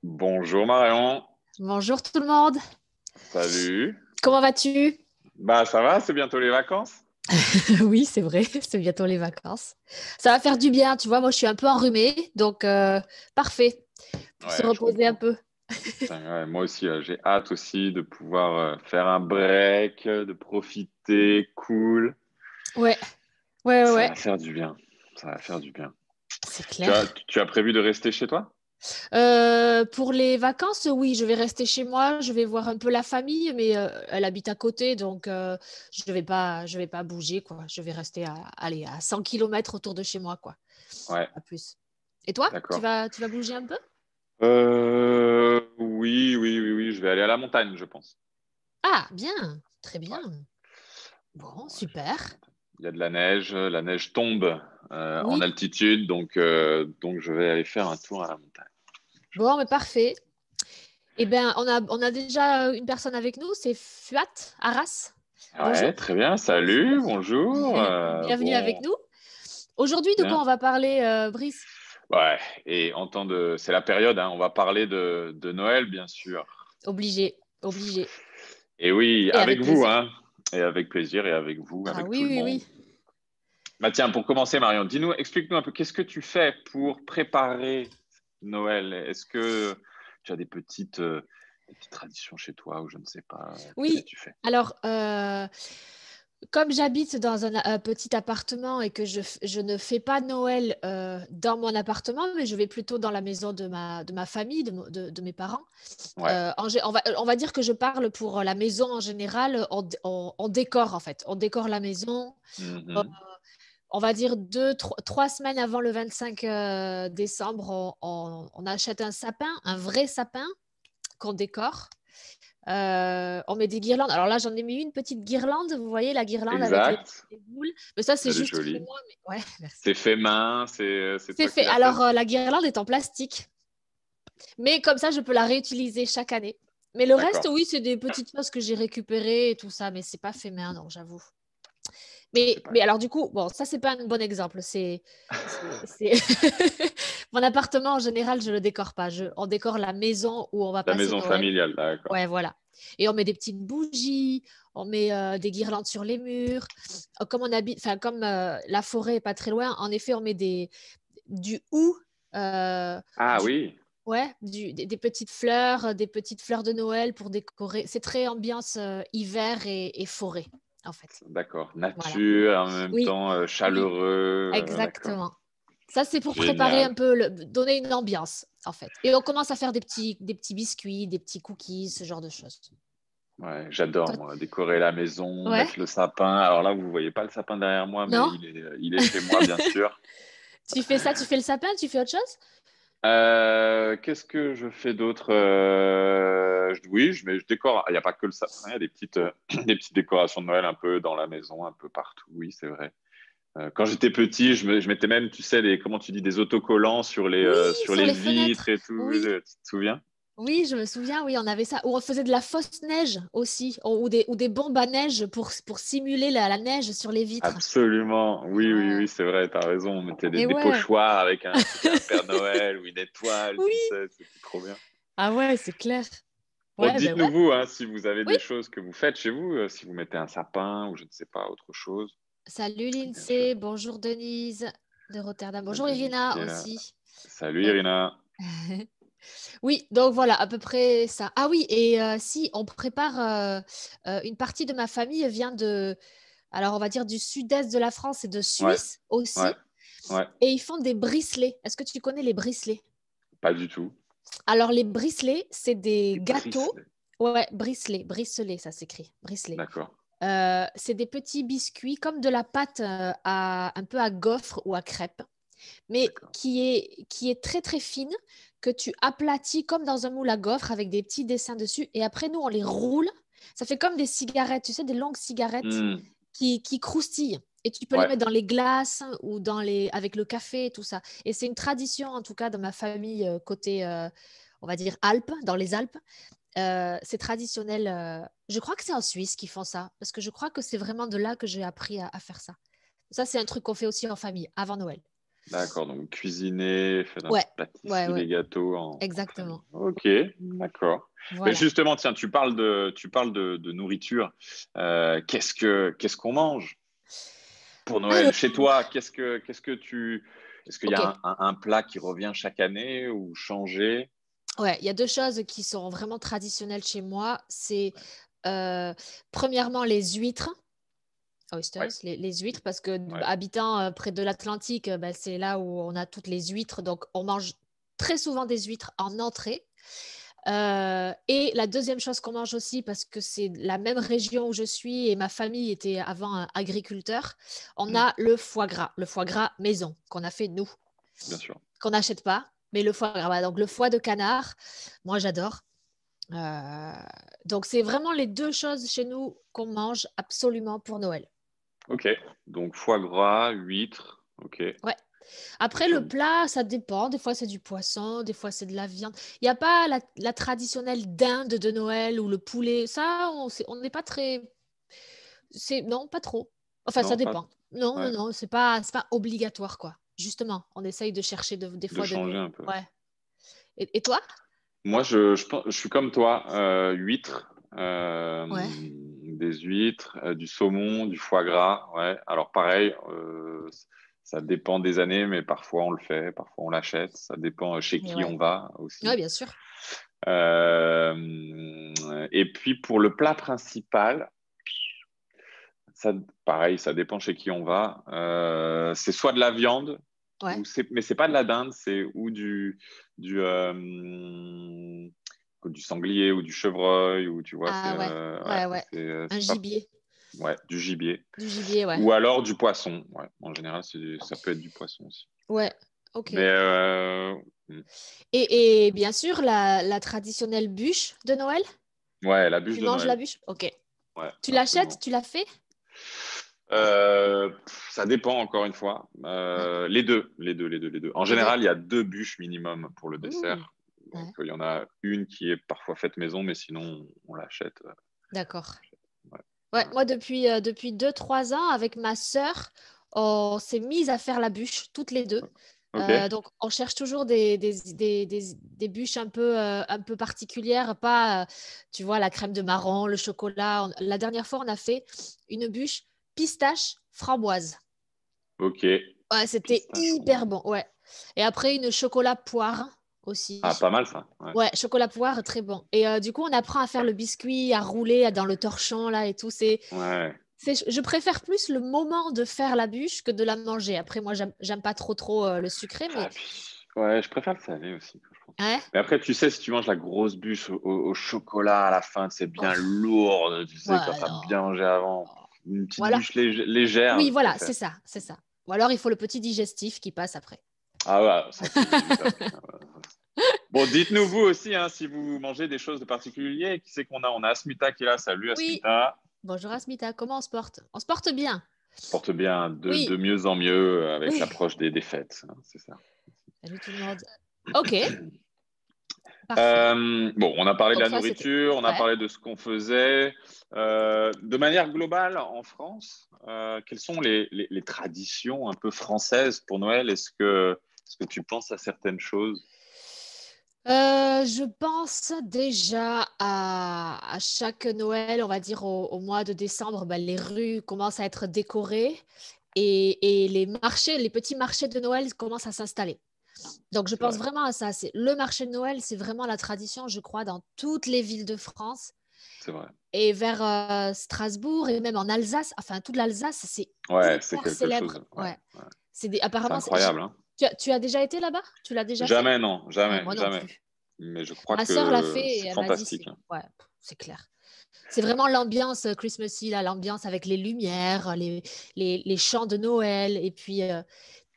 Bonjour Marion, Bonjour tout le monde. salut. Comment vas-tu? Bah ça va, c'est bientôt les vacances? Oui, c'est vrai, c'est bientôt les vacances. Ça va faire du bien, tu vois. Moi, je suis un peu enrhumée, donc parfait pour se Ouais, je reposer un comprends. peu. Putain, ouais, moi aussi, j'ai hâte aussi de pouvoir faire un break, de profiter, cool. Ouais, ouais, ouais, Ça ouais, va faire du bien. Ça va faire du bien. c'est Tu clair. as, tu as prévu de rester chez toi? Pour les vacances, oui, je vais rester chez moi. Je vais voir un peu la famille, mais elle habite à côté, donc je vais pas bouger, quoi. Je vais rester allez, à 100 kilomètres autour de chez moi, quoi. Ouais, Pas plus. Et toi, d'accord. tu vas bouger un peu? Oui, oui, oui, oui, je vais aller à la montagne, je pense. Ah, bien, très bien. Ouais, Bon, ouais, je vais aller à la super. montagne. Il y a de la neige tombe en Oui. altitude, donc je vais aller faire un tour à la montagne. Bon, mais parfait. Eh bien, on a déjà une personne avec nous, c'est Fuat Arras. Ouais, Bonjour. très bien. Salut, bonjour. Bienvenue avec Bon, nous. Aujourd'hui, de quoi bien. on va parler, Brice? Ouais, et c'est la période, hein, on va parler de Noël, bien sûr. Obligé, obligé. Et oui, Et avec avec vous, plaisir. hein. Et avec plaisir, et avec vous, Ah avec oui, tout le oui, monde. oui. Bah tiens, pour commencer, Marion, explique-nous un peu, qu'est-ce que tu fais pour préparer Noël? Est-ce que tu as des petites traditions chez toi ou je ne sais pas, qu'est-ce que Oui, tu fais? alors, comme j'habite dans un petit appartement et que je ne fais pas Noël dans mon appartement, mais je vais plutôt dans la maison de ma famille, de mes parents, Ouais. on va dire que je parle pour la maison en général, on décore en fait. On décore la maison, euh, Mhm. on va dire 3 semaines avant le 25 décembre, on achète un sapin, un vrai sapin qu'on décore. On met des guirlandes. Alors là, j'en ai mis une petite guirlande. Vous voyez la guirlande avec Exact. les boules. Mais ça, c'est Elle est juste chez jolie. moi. Mais ouais, merci. C'est fait main, c'est C'est toi qui fait. l'as fait? Alors, la guirlande est en plastique. Mais comme ça, je peux la réutiliser chaque année. Mais le reste, D'accord. oui, c'est des petites choses que j'ai récupérées et tout ça. Mais c'est pas fait main, non, j'avoue. C'est pas Mais grave. alors, du coup, bon, ça, c'est pas un bon exemple. C'est... Mon appartement, en général, je le décore pas. On décore la maison où on va La passer maison Noël. familiale, d'accord. Ouais, voilà. Et on met des petites bougies, on met des guirlandes sur les murs. Comme on habite, enfin, comme la forêt est pas très loin, en effet, on met du hou, euh, Ah du, oui, ouais, des petites fleurs de Noël pour décorer. C'est très ambiance hiver et forêt, en fait. d'accord. Voilà. Nature, en même Oui, temps oui, chaleureux, d'accord. exactement. Ça, c'est pour préparer Génial. un peu, donner une ambiance, en fait. Et on commence à faire des petits biscuits, des petits cookies, ce genre de choses. Ouais, j'adore, Toi, moi, décorer la maison, ouais? mettre le sapin. Alors là, vous voyez pas le sapin derrière moi, mais Non? il est chez moi, bien sûr. Tu fais ça, tu fais le sapin, tu fais autre chose? Qu'est-ce que je fais d'autre? Oui, je décore. Il n'y a pas que le sapin, il y a des des petites décorations de Noël un peu dans la maison, un peu partout. Oui, c'est vrai. Quand j'étais petit, je mettais même, tu sais, comment tu dis, des autocollants Oui, sur sur les les vitres fenêtres. et tout. Oui, Tu te souviens? oui, je me souviens, oui, on avait ça. Ou on faisait de la fausse neige aussi, ou des bombes à neige pour simuler la neige sur les vitres. Absolument. Et Oui, oui, ouais. oui, c'est vrai, t'as raison. On mettait Et des ouais. pochoirs avec c'était un Père Noël ou une étoile, tu Oui. sais, c'était trop bien. Ah ouais, c'est clair. Bon, Ouais, ben ouais. dites-nous vous, hein, si vous avez Oui. des choses que vous faites chez vous, si vous mettez un sapin ou je ne sais pas, autre chose, Salut bien sûr. Lindsay, bonjour Denise de Rotterdam, Il y a bonjour Denise qui Irina est là. aussi. Salut Donc, Irina. oui, donc voilà, à peu près ça. Ah oui, et si, on prépare, une partie de ma famille vient alors on va dire du sud-est de la France et de Ouais, Suisse ouais, aussi, ouais. et ils font des bricelets. Est-ce que tu connais les bricelets? Pas du tout. Alors les bricelets, c'est des Des gâteaux. bricelets. Ouais, bricelets, ça s'écrit, bricelets. D'accord, C'est des petits biscuits comme de la pâte un peu à gaufre ou à crêpes, mais d'accord. qui est très très fine, que tu aplatis comme dans un moule à gaufres avec des petits dessins dessus. Et après, nous, on les roule. Ça fait comme des cigarettes, tu sais, des longues cigarettes Hmm, qui croustillent. Et tu peux les ouais, mettre dans les glaces ou avec le café et tout ça. Et c'est une tradition, en tout cas, dans ma famille, côté, on va dire, Alpes, dans les Alpes. C'est traditionnel. Je crois que c'est en Suisse qu'ils font ça, parce que je crois que c'est vraiment de là que j'ai appris à faire ça. Ça, c'est un truc qu'on fait aussi en famille, avant Noël. D'accord, donc cuisiner, faire un Ouais, peu de ouais, pâtisserie, ouais, des gâteaux en famille. exactement. Ok, d'accord. Mais Voilà. justement, tiens, tu parles de nourriture. Qu'est-ce qu'on mange pour Noël Alors, chez toi? Est-ce qu'il y ok. a un plat qui revient chaque année ou changé? Ouais, il y a deux choses qui sont vraiment traditionnelles chez moi. C'est euh, premièrement les huîtres, oysters, Ouais, les huîtres, parce que ouais. habitant près de l'Atlantique, bah, c'est là où on a toutes les huîtres. Donc, on mange très souvent des huîtres en entrée. Et la deuxième chose qu'on mange aussi, parce que c'est la même région où je suis et ma famille était avant agriculteur, on Hmm, a le foie gras maison qu'on a fait nous, bien sûr. qu'on n'achète pas, mais le foie gras. Voilà, donc le foie de canard, moi j'adore. Euh, donc c'est vraiment les deux choses chez nous qu'on mange absolument pour Noël. Ok, donc foie gras, huîtres. Ok, Ouais. Après, le sur plat, ça dépend. Des fois, c'est du poisson, des fois, c'est de la viande. Il n'y a pas la traditionnelle dinde de Noël ou le poulet. Ça, on n'est pas très. Non, pas trop. Enfin, ça non, pas. dépend. Non, non, Ouais, non, c'est pas obligatoire, quoi. Justement, on essaye de chercher des de fois de changer nous. un peu. Ouais. Et toi? Moi, je suis comme toi, huîtres, Ouais. des huîtres, du saumon, du foie gras. Ouais. Alors pareil, ça dépend des années, mais parfois on le fait, parfois on l'achète. Ça dépend chez Et qui ouais. on va Ouais, aussi. bien sûr. Et puis pour le plat principal, ça, pareil, ça dépend chez qui on va. C'est soit de la viande, Ouais. mais c'est pas de la dinde, c'est du sanglier ou du chevreuil ou tu vois, Ah ouais. Ouais, ouais. Un c'est pas gibier. ouais, du gibier Du gibier, ouais. ou alors du poisson. Ouais, en général, ça peut être du poisson aussi. Ouais. Ok. Mais Et bien sûr, la traditionnelle bûche de Noël. ouais, la bûche Tu de manges la Noël. bûche? Ok. Ouais, Tu l'achètes? absolument. Tu l'as fait? Ça dépend encore une fois. Ouais. Les deux. En Les deux. général, il y a deux bûches minimum pour le Ouh. dessert. Donc, Ouais. il y en a une qui est parfois faite maison, mais sinon, on l'achète. D'accord. Ouais, Ouais, voilà. moi, depuis 2, 3 ans, avec ma sœur, on s'est mise à faire la bûche, toutes les deux. Ok. Donc, on cherche toujours des bûches un peu particulières, pas, tu vois, la crème de marron, le chocolat. La dernière fois, on a fait une bûche pistache framboise. Ok. Ouais, c'était Pistache hyper framboise. bon, ouais. Et après, une chocolat poire Ah, aussi. pas mal ça. Ouais. Ouais, chocolat poire, très bon. Et du coup, on apprend à faire le biscuit, à rouler dans le torchon, là, et tout. Ouais. Je préfère plus le moment de faire la bûche que de la manger. Après, moi, j'aime pas trop le sucré, mais Ah, puis, ouais, je préfère le salé aussi, je pense. ouais. Mais après, tu sais, si tu manges la grosse bûche au chocolat à la fin, c'est bien Oh, lourd, tu sais, quand ouais, t'as bien non. mangé avant. Une Ou petite alors, bûche légère, oui, je voilà, préfère. c'est ça, c'est ça. Ou alors, il faut le petit digestif qui passe après. Ah ouais, ça c'est du top. Bon, dites-nous vous aussi hein, si vous mangez des choses de particulier. Qui c'est qu'on a? On a Asmita qui est là. Salut Oui. Asmita. Bonjour Asmita, comment on se porte? On se porte bien. Porte bien de Oui, mieux en mieux avec oui. l'approche des fêtes, hein, c'est ça. Salut tout le monde. Ok, parfait. Bon, on a parlé de Donc la ça, c'était. nourriture, on a Ouais. parlé de ce qu'on faisait. De manière globale, en France, quelles sont les traditions un peu françaises pour Noël? Est-ce que tu penses à certaines choses? Je pense déjà à chaque Noël, on va dire au mois de décembre, ben, les rues commencent à être décorées et les marchés, les petits marchés de Noël commencent à s'installer. Donc je C'est pense vrai, vraiment à ça. Le marché de Noël, c'est vraiment la tradition, je crois, dans toutes les villes de France c'est vrai. et vers Strasbourg et même en Alsace. Enfin, toute l'Alsace, c'est Ouais, c'est hyper quelque célèbre. chose. Ouais, Ouais. ouais. C'est Apparemment, incroyable, hein? tu as déjà été là-bas? Tu l'as déjà fait? Jamais, non, Ouais, jamais, moi non jamais. plus. Mais je crois Ma sœur l'a que fait et c'est elle m'a dit, fantastique, hein. ouais, c'est clair. C'est vraiment l'ambiance Christmassy, là, l'ambiance avec les lumières, les chants de Noël et puis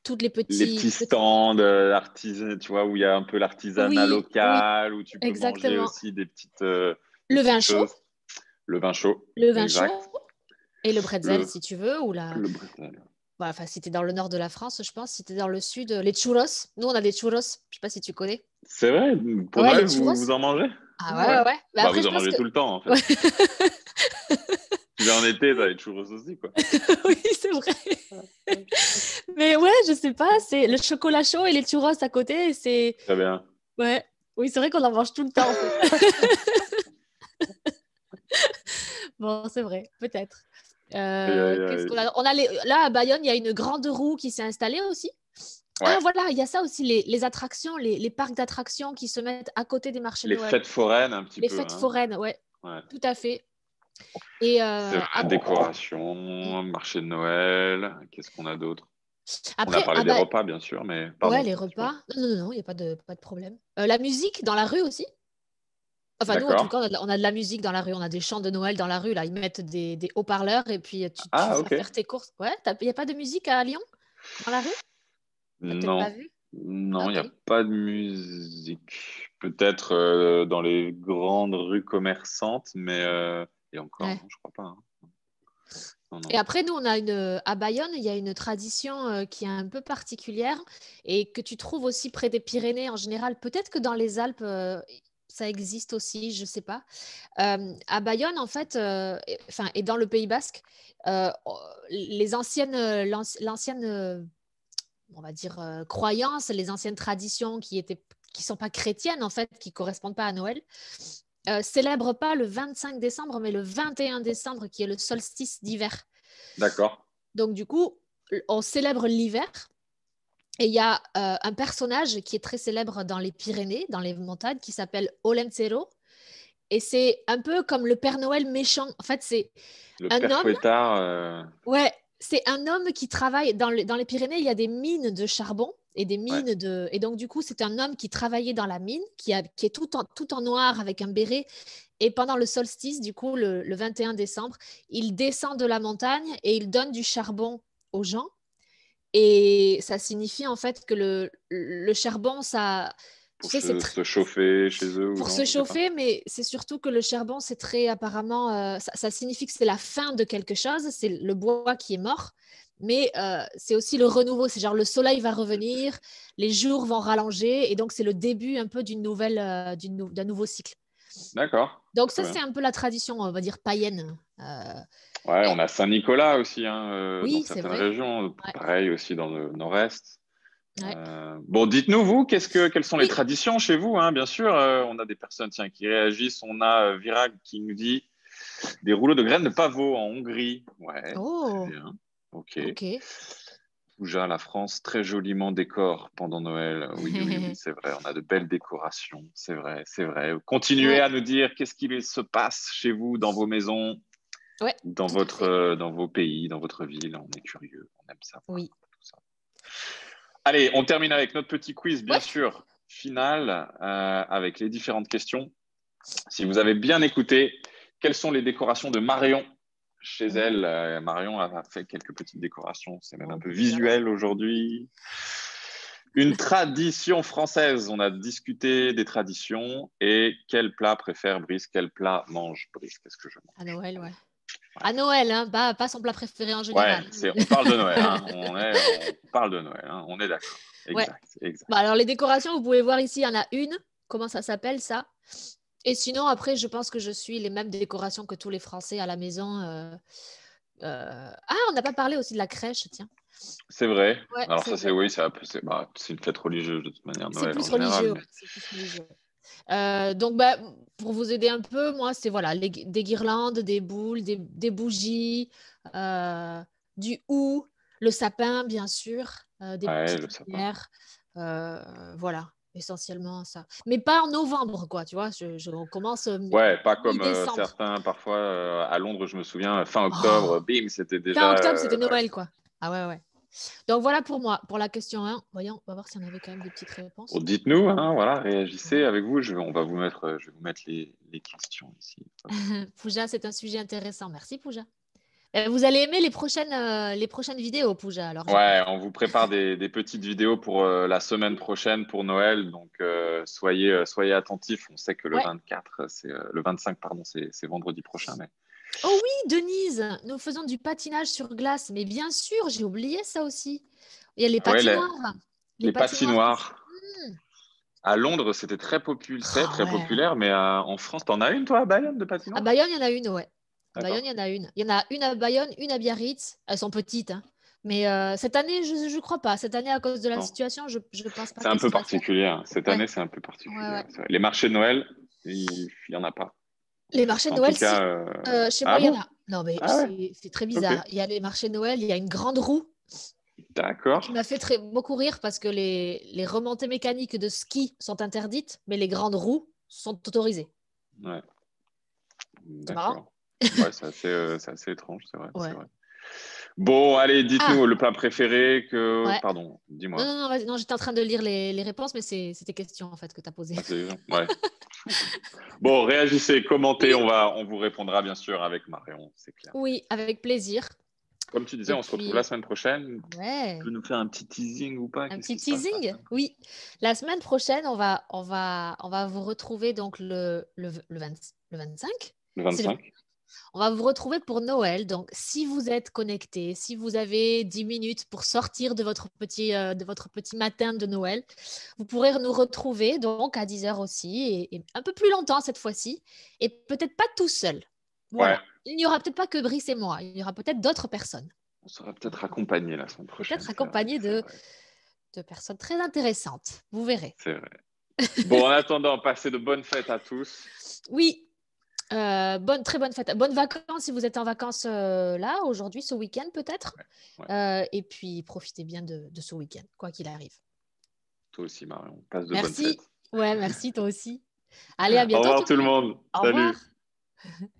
toutes les Les petits, petits petits... stands artisan, tu vois, où il y a un peu l'artisanat Oui, oui, local, où tu peux manger exactement. aussi des Le vin petites chaud, choses. Le vin chaud, le vin chaud exact. et le bretzel, Le, si tu veux, ou le bretzel. Bah, enfin, si t'es dans le nord de la France, je pense, si t'es dans le sud, les churros. Nous, on a des churros, je sais pas si tu connais. C'est vrai, pour Ouais, les Noël, churros. vous en mangez? Ah Ah ouais, ouais. ouais, ouais. Mais Bah, après, vous je en pense mangez que... tout le temps, en fait. Ouais. tu viens en été, t'as les churros aussi, quoi. Oui, c'est vrai. Mais ouais, je sais pas, c'est le chocolat chaud et les churros à côté, c'est... Très bien. Ouais, oui, c'est vrai qu'on en mange tout le temps, en fait. Bon, c'est vrai, peut-être. Aïe, aïe, Qu'est-ce qu'on aïe. a? Là, à Bayonne, il y a une grande roue qui s'est installée aussi. Ah, Ouais, voilà, il y a ça aussi, les attractions, les parcs d'attractions qui se mettent à côté des marchés de les Noël. fêtes foraines, un petit Les peu, fêtes hein. foraines, ouais, Ouais. tout à fait. Et C'est vrai, décoration, marché de Noël. Qu'est-ce qu'on a d'autre? On a après, parlé des repas, bien sûr, mais ouais, pardon. les repas. Non, non, non, il n'y a pas de problème. La musique dans la rue aussi. Enfin, nous, en tout D'accord. cas, on a de la musique dans la rue. On a des chants de Noël dans la rue. Là, ils mettent des haut-parleurs et puis tu Ah, vas ok. faire tes courses. Ouais, il n'y a pas de musique à Lyon, dans la rue? T'as peut-être pas Non, vu? Ah, non, il n'y a ok. pas de musique. Peut-être dans les grandes rues commerçantes, mais et encore, Ouais. non, je crois pas, hein. Non, Et non. après, nous, à Bayonne, il y a une tradition qui est un peu particulière et que tu trouves aussi près des Pyrénées en général. Peut-être que dans les Alpes, ça existe aussi, je ne sais pas. À Bayonne, en fait, et dans le Pays Basque, les anciennes, l'ancienne, on va dire, croyances, les anciennes traditions qui sont pas chrétiennes, en fait, qui correspondent pas à Noël, célèbrent pas le 25 décembre, mais le 21 décembre, qui est le solstice d'hiver. D'accord. Donc, du coup, on célèbre l'hiver. Et il y a un personnage qui est très célèbre dans les Pyrénées, dans les montagnes, qui s'appelle Olentzero. Et c'est un peu comme le Père Noël méchant. En fait, c'est Le un père homme. Fouettard, Ouais, c'est un homme qui travaille dans les Pyrénées. Il y a des mines de charbon et des ouais, mines de. Et donc, du coup, c'est un homme qui travaillait dans la mine, qui est tout en noir avec un béret. Et pendant le solstice, du coup, le 21 décembre, il descend de la montagne et il donne du charbon aux gens. Et ça signifie en fait que le charbon, ça, tu pour sais, se chauffer chez eux ou pour non, se je sais pas. chauffer, mais c'est surtout que le charbon, c'est très apparemment, ça signifie que c'est la fin de quelque chose, c'est le bois qui est mort, mais c'est aussi le renouveau, c'est genre le soleil va revenir, les jours vont rallonger, et donc c'est le début un peu d'un nouveau cycle. D'accord. Donc Très ça, c'est bien. un peu la tradition, on va dire, païenne. Ouais, Et- on a Saint-Nicolas aussi, hein, dans oui, c'est certaines vrai. régions. Ouais, Pareil aussi dans le nord-est. ouais. Bon, dites-nous, vous, quelles sont les Oui. traditions chez vous, hein, bien sûr. On a des personnes tiens, qui réagissent. On a Virag qui nous dit des rouleaux de graines de pavot en Hongrie. Ouais, très Oh, bien. Ok. ok. Fouja, la France, très joliment décore pendant Noël. Oui, oui, oui, c'est vrai. On a de belles décorations. C'est vrai, c'est vrai. Continuez Ouais, à nous dire qu'est-ce qu'il se passe chez vous, dans vos maisons, ouais, tout à fait. dans vos pays, dans votre ville. On est curieux. On aime savoir Oui. tout ça. Allez, on termine avec notre petit quiz, bien Ouais. sûr, final, avec les différentes questions. Si vous avez bien écouté, quelles sont les décorations de Marion chez Mmh. elle? Marion a fait quelques petites décorations, c'est même un Oh, peu bah, dis alors. visuel aujourd'hui. Une tradition française, on a discuté des traditions. Et quel plat préfère Brice? Quel plat mange Brice? Qu'est-ce que je À mange? Noël, ouais. À Noël, hein, pas son plat préféré en Ouais, général. on parle de Noël, hein. On parle de Noël, hein. On est d'accord. Ouais. Exact, exact. Bah, alors, les décorations, vous pouvez voir ici, il y en a une. Comment ça s'appelle, ça? Et sinon, après, je pense que je suis les mêmes décorations que tous les Français à la maison. Ah, on n'a pas parlé aussi de la crèche, tiens. C'est vrai. Ouais, Alors c'est ça, c'est vrai. oui, c'est une fête religieuse de toute manière, C'est Noël plus en général. religieux, ouais, Mais c'est plus religieux. Donc, bah, pour vous aider un peu, moi, c'est voilà, des guirlandes, des boules, des bougies, euh, du hou, le sapin, bien sûr, des ouais, petites le sapin. lumières. Voilà, essentiellement ça. Mais pas en novembre, quoi, tu vois. On commence Ouais, pas comme mi-décembre. certains parfois à Londres, je me souviens, fin Oh, octobre, bim, c'était fin déjà. octobre, c'était Ouais. Noël, quoi. Ah ouais, ouais. Donc voilà pour moi, pour la question 1. Voyons, on va voir si on avait quand même des petites Bon, réponses. dites-nous, hein, voilà, réagissez Ouais. avec vous. Je vais vous mettre les questions ici. Hop. Pouja, c'est un sujet intéressant. Merci, Pouja. Vous allez aimer les prochaines vidéos, Pouja, alors je pense. Ouais, on vous prépare des petites vidéos pour la semaine prochaine pour Noël, donc soyez attentifs. On sait que le Ouais. 24, le 25, pardon, c'est vendredi prochain, mais Oh oui, Denise, nous faisons du patinage sur glace. Mais bien sûr, j'ai oublié ça aussi. Il y a les ouais, patinoires. Les les patinoires qui... patinoires. Hmm. À Londres, c'est Ah très ouais. populaire, mais en France, t'en as une, toi, à Bayonne, de À patinoire? Bayonne, il y en a une, ouais. À D'accord. Bayonne, il y en a une. Il y en a une à Bayonne, une à Biarritz. Elles sont petites, hein. Mais cette année, je ne crois pas. Cette année, à cause de la Non. situation, je ne pense pas C'est un peu qu'elles vont être là. particulier, hein. Cette Ouais, année, c'est un peu ouais, particulier. ouais. Ouais, c'est vrai. Les marchés de Noël, il y en a pas. Les marchés de En tout Noël, cas, si. Chez moi, ah il y en bon? a. Non, mais Ah ouais, c'est très ok. bizarre. Il y a les marchés de Noël, il y a une grande roue D'accord. qui m'a fait beaucoup rire parce que les remontées mécaniques de ski sont interdites, mais les grandes roues sont autorisées. Ouais, C'est marrant? d'accord. Ouais, c'est assez étrange, c'est vrai, c'est Ouais. vrai. Bon, allez, Ah, dites-nous le plat préféré que... ouais. Pardon, Non, dis-moi. non, non, vas-y. Non, j'étais en train de lire les réponses, mais c'est tes questions en fait que tu as posées. Ah, ouais. Bon, réagissez, commentez, Oui, on vous répondra bien sûr avec Marion, c'est clair. oui, avec plaisir. Comme tu disais, Et on se retrouve la puis, semaine prochaine. Tu ouais, peux nous faire un petit teasing ou pas? un Qu'est-ce petit qui se passe la teasing. semaine prochaine? Oui, la semaine prochaine, on va vous retrouver donc le 25. Le C'est le 25? On va vous retrouver pour Noël. Donc, si vous êtes connecté, si vous avez 10 minutes pour sortir de votre petit matin de Noël, vous pourrez nous retrouver donc à 10 heures aussi et un peu plus longtemps cette fois-ci et peut-être pas tout seul. Ouais, Voilà. Il n'y aura peut-être pas que Brice et moi. Il y aura peut-être d'autres personnes. on sera peut-être accompagné la semaine prochaine, Peut-être c'est vrai, accompagnées c'est de, vrai, de personnes très intéressantes. Vous verrez. c'est vrai. Bon, en attendant, passez de bonnes fêtes à tous. Oui, très bonne fête. Bonnes vacances si vous êtes en vacances là, aujourd'hui, ce week-end peut-être. Ouais, ouais. Et puis, profitez bien de ce week-end, quoi qu'il arrive. Toi aussi, Marion. Passe de bonnes Merci. fêtes. Ouais, merci, toi aussi. Allez, à Au bientôt revoir tout tout le le monde. monde. Au revoir. Salut.